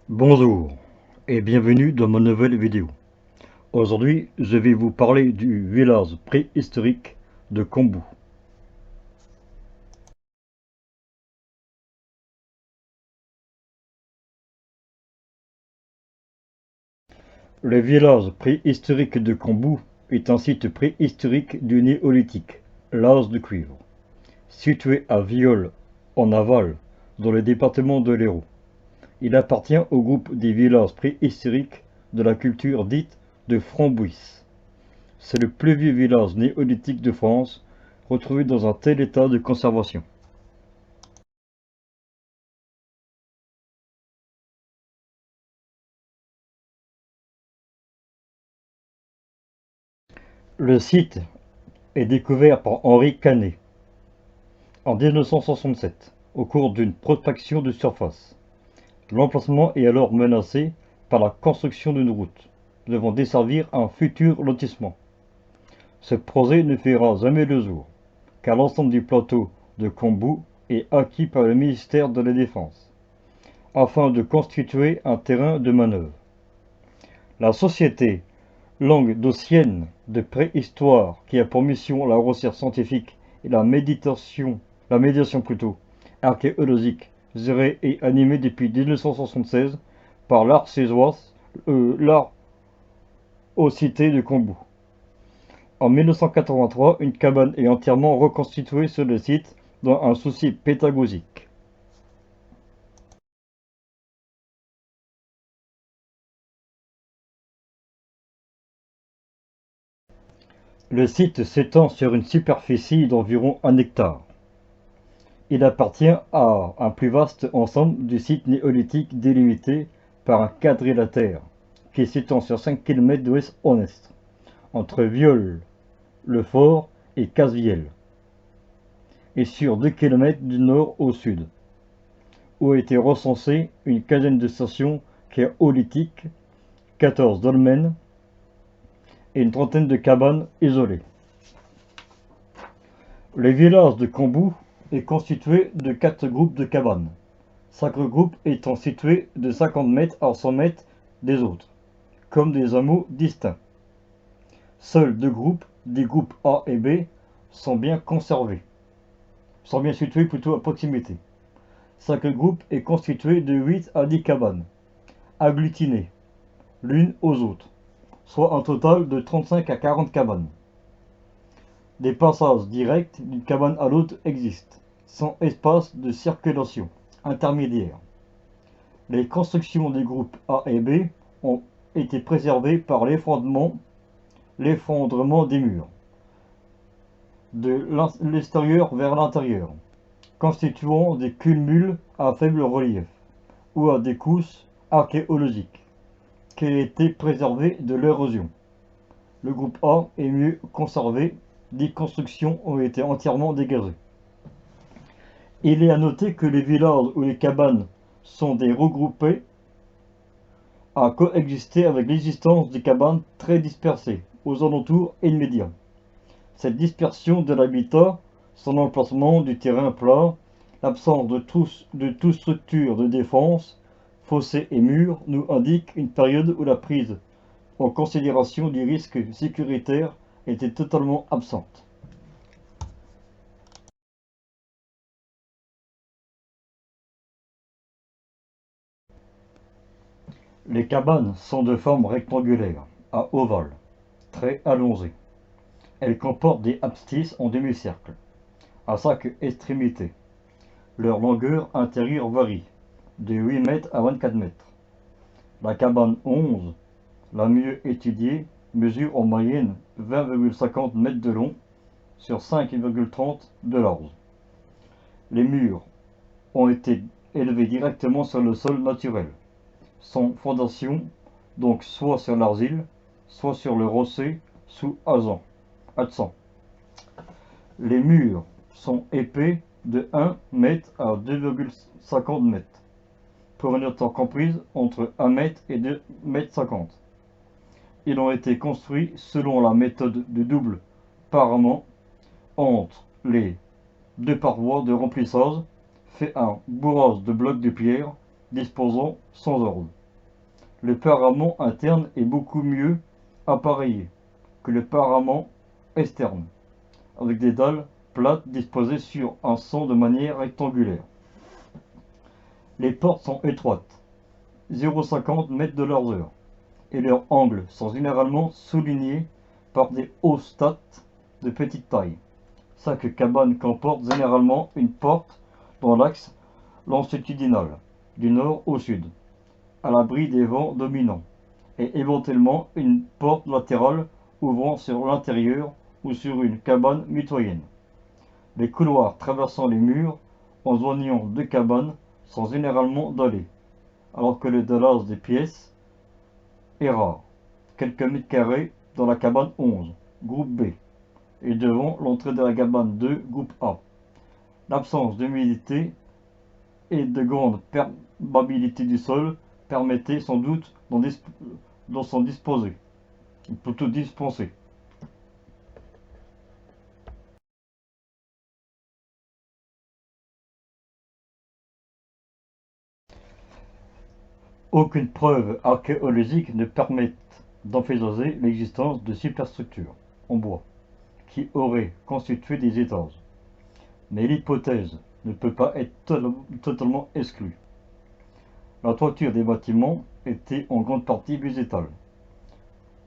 Bonjour et bienvenue dans ma nouvelle vidéo. Aujourd'hui, je vais vous parler du village préhistorique de Combou. Le village préhistorique de Combou est un site préhistorique du Néolithique, l'âge de cuivre, situé à Viol, en aval, dans le département de l'Hérault. Il appartient au groupe des villages préhistoriques de la culture dite de Frambouis. C'est le plus vieux village néolithique de France, retrouvé dans un tel état de conservation. Le site est découvert par Henri Canet en 1967 au cours d'une prospection de surface. L'emplacement est alors menacé par la construction d'une route devant desservir un futur lotissement. Ce projet ne verra jamais le jour, car l'ensemble du plateau de Combou est acquis par le ministère de la Défense, afin de constituer un terrain de manœuvre. La société languedocienne de préhistoire, qui a pour mission la recherche scientifique et la médiation plutôt, archéologique, gérée et animée depuis 1976 par l'art aux cités de Combou. En 1983, une cabane est entièrement reconstituée sur le site dans un souci pédagogique. Le site s'étend sur une superficie d'environ 1 hectare. Il appartient à un plus vaste ensemble du site néolithique délimité par un quadrilatère qui s'étend sur 5 km d'ouest en est, entre Viol, le Fort et Cazevielle, et sur 2 km du nord au sud, où a été recensée une quinzaine de stations kéolithiques, 14 dolmens et une trentaine de cabanes isolées. Le village de Combou est constitué de 4 groupes de cabanes, chaque groupe étant situé de 50 mètres à 100 mètres des autres, comme des hameaux distincts. Seuls 2 groupes, des groupes A et B, sont bien conservés, sont bien situés plutôt à proximité. Chaque groupe est constitué de 8 à 10 cabanes, agglutinées l'une aux autres, soit un total de 35 à 40 cabanes. Des passages directs d'une cabane à l'autre existent, sans espace de circulation intermédiaire. Les constructions des groupes A et B ont été préservées par l'effondrement des murs, de l'extérieur vers l'intérieur, constituant des cumuls à faible relief ou à des couches archéologiques qui ont été préservées de l'érosion. Le groupe A est mieux conservé, 10 constructions ont été entièrement dégagées. Il est à noter que les villages où les cabanes sont des regroupées a coexisté avec l'existence de cabanes très dispersées aux alentours immédiats. Cette dispersion de l'habitat, son emplacement du terrain plat, l'absence de toute structure de défense, fossés et murs, nous indiquent une période où la prise en considération du risque sécuritaire était totalement absente. Les cabanes sont de forme rectangulaire, à ovale, très allongées. Elles comportent des abscisses en demi-cercle, à chaque extrémité. Leur longueur intérieure varie, de 8 mètres à 24 mètres. La cabane 11, la mieux étudiée, mesure en moyenne 20,50 mètres de long sur 5,30 de large. Les murs ont été élevés directement sur le sol naturel, sans fondation, donc soit sur l'argile, soit sur le rocher sous adjacent. Les murs sont épais de 1 mètre à 2,50 mètres, pour une hauteur comprise entre 1 mètre et 2 mètres 50. Ils ont été construits selon la méthode de double parement entre les 2 parois de remplissage, fait un bourrage de blocs de pierre disposant sans ordre. Le parement interne est beaucoup mieux appareillé que le parement externe, avec des dalles plates disposées sur un son de manière rectangulaire. Les portes sont étroites, 0,50 m de largeur, et leurs angles sont généralement soulignés par des hauts stats de petite taille. Chaque cabane comporte généralement une porte dans l'axe longitudinal, du nord au sud, à l'abri des vents dominants, et éventuellement une porte latérale ouvrant sur l'intérieur ou sur une cabane mitoyenne. Les couloirs traversant les murs en joignant deux cabanes sont généralement dallés, alors que le dallage des pièces est rare, quelques mètres carrés dans la cabane 11, groupe B, et devant l'entrée de la cabane 2, groupe A. L'absence d'humidité et de grande perméabilité du sol permettait sans doute d'en s'en disposer, ou plutôt dispenser. Aucune preuve archéologique ne permet d'envisager l'existence de superstructures en bois qui auraient constitué des étages, mais l'hypothèse ne peut pas être totalement exclue. La toiture des bâtiments était en grande partie végétale,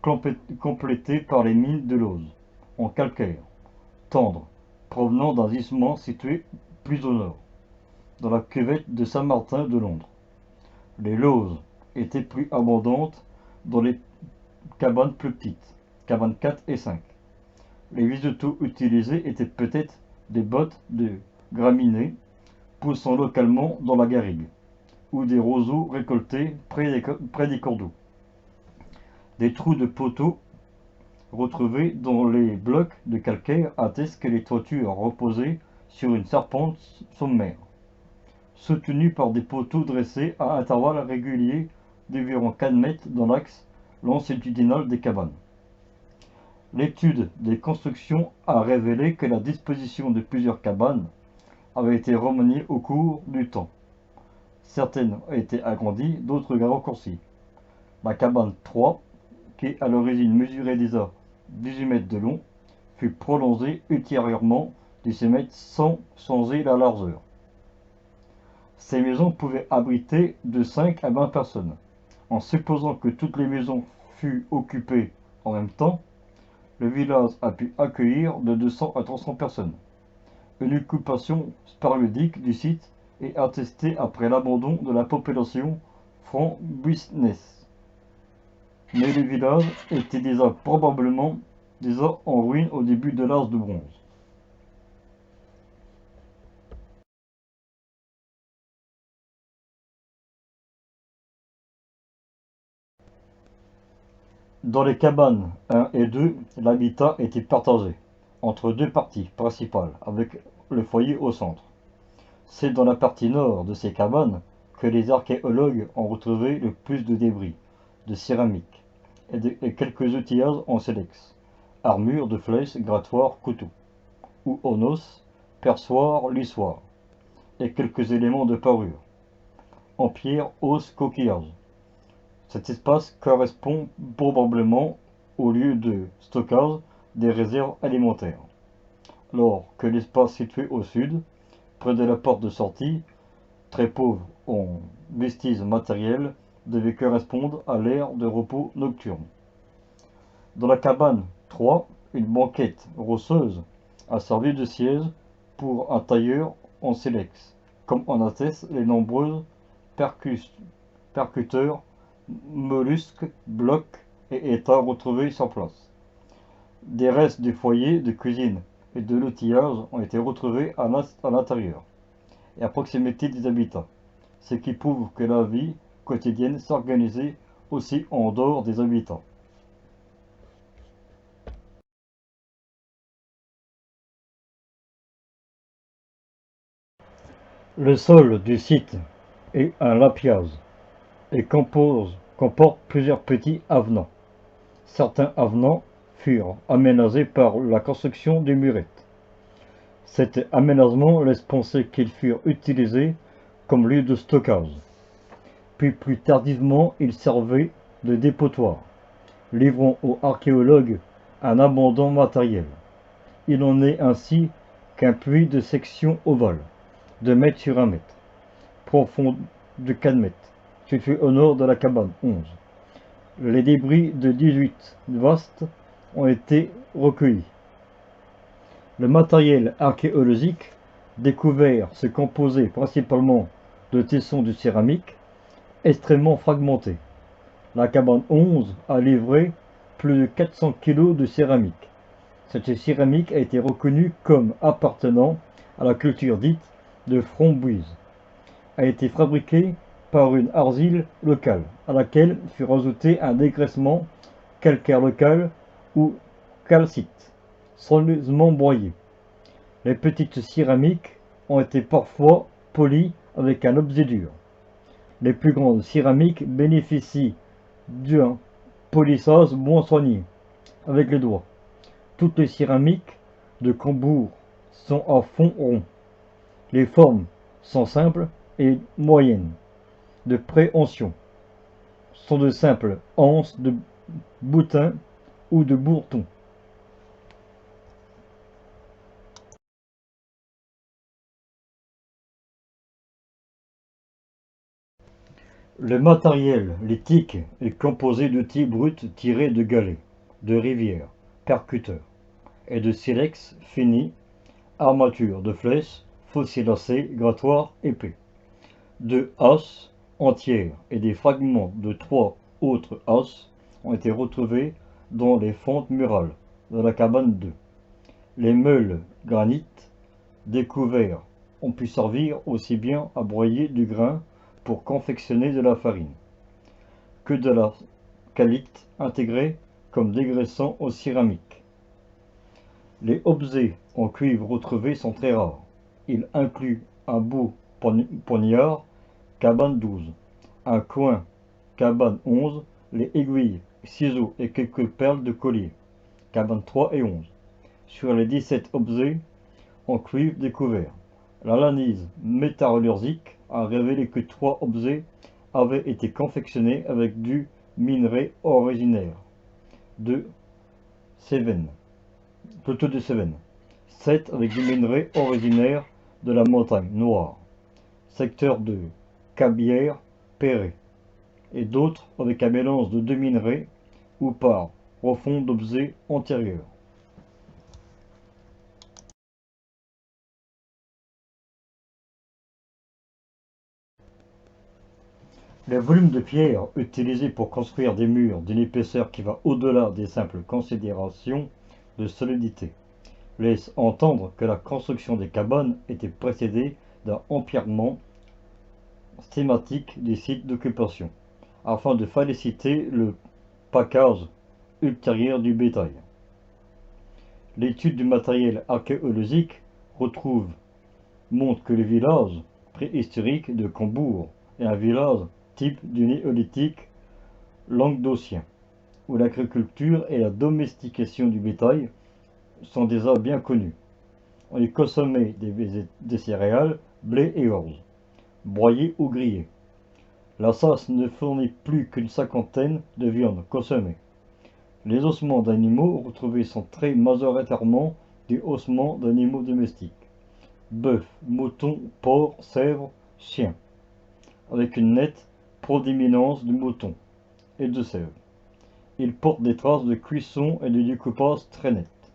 complétée par les mines de lauze en calcaire tendre provenant d'un gisement situé plus au nord, dans la cuvette de Saint-Martin de Londres. Les lauses étaient plus abondantes dans les cabanes plus petites, cabanes 4 et 5. Les végétaux utilisés étaient peut-être des bottes de graminées poussant localement dans la garrigue, ou des roseaux récoltés près des cours d'eau. Des trous de poteaux retrouvés dans les blocs de calcaire attestent que les toitures reposaient sur une charpente sommaire, soutenue par des poteaux dressés à intervalles réguliers d'environ 4 mètres dans l'axe longitudinal des cabanes. L'étude des constructions a révélé que la disposition de plusieurs cabanes avait été remaniée au cours du temps. Certaines ont été agrandies, d'autres raccourcies. La cabane 3, qui à l'origine mesurait déjà 18 mètres de long, fut prolongée ultérieurement de 6 mètres sans changer la largeur. Ces maisons pouvaient abriter de 5 à 20 personnes. En supposant que toutes les maisons fussent occupées en même temps, le village a pu accueillir de 200 à 300 personnes. Une occupation périodique du site est attestée après l'abandon de la population franc-buisnesse. Mais le village était probablement déjà en ruine au début de l'âge de bronze. Dans les cabanes 1 et 2, l'habitat était partagé entre deux parties principales avec le foyer au centre. C'est dans la partie nord de ces cabanes que les archéologues ont retrouvé le plus de débris, de céramique et quelques outillages en silex, armures de flèches, grattoirs, couteaux, ou en os, perçoirs, lissoirs, et quelques éléments de parure, en pierre, os, coquillage. Cet espace correspond probablement au lieu de stockage des réserves alimentaires, alors que l'espace situé au sud, près de la porte de sortie, très pauvre en vestiges matériels, devait correspondre à l'ère de repos nocturne. Dans la cabane 3, une banquette rosseuse a servi de siège pour un tailleur en silex, comme en attestent les nombreux percuteurs, mollusques, blocs et états retrouvés sur place. Des restes du foyer de cuisine et de l'outillage ont été retrouvés à l'intérieur et à proximité des habitats, ce qui prouve que la vie quotidienne s'organisait aussi en dehors des habitants. Le sol du site est un lapiaz et comporte plusieurs petits avenants. Certains avenants furent aménagés par la construction des murettes. Cet aménagement laisse penser qu'ils furent utilisés comme lieu de stockage. puis plus tardivement il servait de dépotoir, livrant aux archéologues un abondant matériel. Il en est ainsi qu'un puits de section ovale, de mètres sur 1 mètre, profond de 4 mètres, situé au nord de la cabane 11. Les débris de 18 vastes ont été recueillis. Le matériel archéologique découvert se composait principalement de tessons de céramique extrêmement fragmentés. La cabane 11 a livré plus de 400 kg de céramique. Cette céramique a été reconnue comme appartenant à la culture dite de Framboise. A été fabriquée par une argile locale, à laquelle fut rajouté un dégraissement calcaire local ou calcite, soigneusement broyé. Les petites céramiques ont été parfois polies avec un objet dur. Les plus grandes céramiques bénéficient d'un polissage moins soigné, avec les doigts. Toutes les céramiques de Cambourg sont à fond rond. Les formes sont simples et moyennes, de préhension, sont de simples anses de boutin ou de bourton. Le matériel lithique est composé d'outils bruts tirés de galets, de rivières, percuteurs, et de silex fini, armatures de flèches, fossiers lacés, grattoirs épais, de haches entières et des fragments de 3 autres haches ont été retrouvés dans les fentes murales de la cabane 2. Les meules granit découverts ont pu servir aussi bien à broyer du grain pour confectionner de la farine que de la calite intégrée comme dégraissant aux céramiques. Les objets en cuivre retrouvés sont très rares. Ils incluent un bout poignard, cabane 12, un coin, cabane 11, les aiguilles, ciseaux et quelques perles de collier, cabane 3 et 11. Sur les 17 objets en cuivre découverts, l'analyse métallurgique a révélé que 3 objets avaient été confectionnés avec du minerai originaire de Cévennes, plutôt de Cévennes, 7 avec du minerai originaire de la montagne Noire, secteur de Cabière-Perret, et d'autres avec un mélange de 2 minerais ou par profond d'objets antérieurs. Les volumes de pierre utilisés pour construire des murs d'une épaisseur qui va au-delà des simples considérations de solidité laissent entendre que la construction des cabanes était précédée d'un empierrement systématique des sites d'occupation, afin de faciliter le package ultérieur du bétail. L'étude du matériel archéologique montre que le village préhistorique de Cambourg est un village type du néolithique languedocien, où l'agriculture et la domestication du bétail sont déjà bien connues. On y consommait des céréales, blé et orge, broyés ou grillés. La sauce ne fournit plus qu'une cinquantaine de viandes consommées. Les ossements d'animaux retrouvés sont très majoritairement des ossements d'animaux domestiques, bœuf, mouton, porc, chèvre, chien, avec une nette prédominance du mouton et de chèvre. Ils portent des traces de cuisson et de découpage très nettes.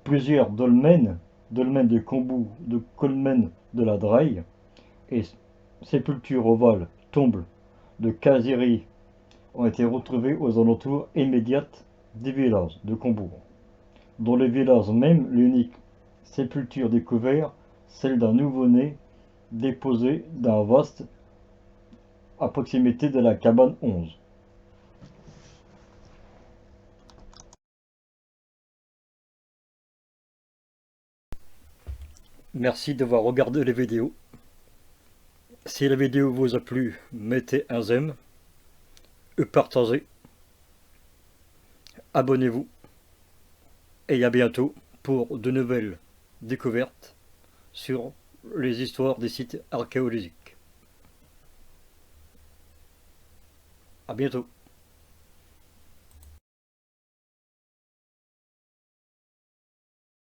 Plusieurs dolmens de Cambourg, de colmens de la Draille et sépultures ovales, tombes de Kaziri ont été retrouvées aux alentours immédiats des villages de Cambourg. Dans le village même, l'unique sépulture découverte, celle d'un nouveau-né déposé d'un vaste à proximité de la cabane 11. Merci d'avoir regardé les vidéos. Si la vidéo vous a plu, mettez un j'aime, partagez, abonnez-vous et à bientôt pour de nouvelles découvertes sur les histoires des sites archéologiques. À bientôt.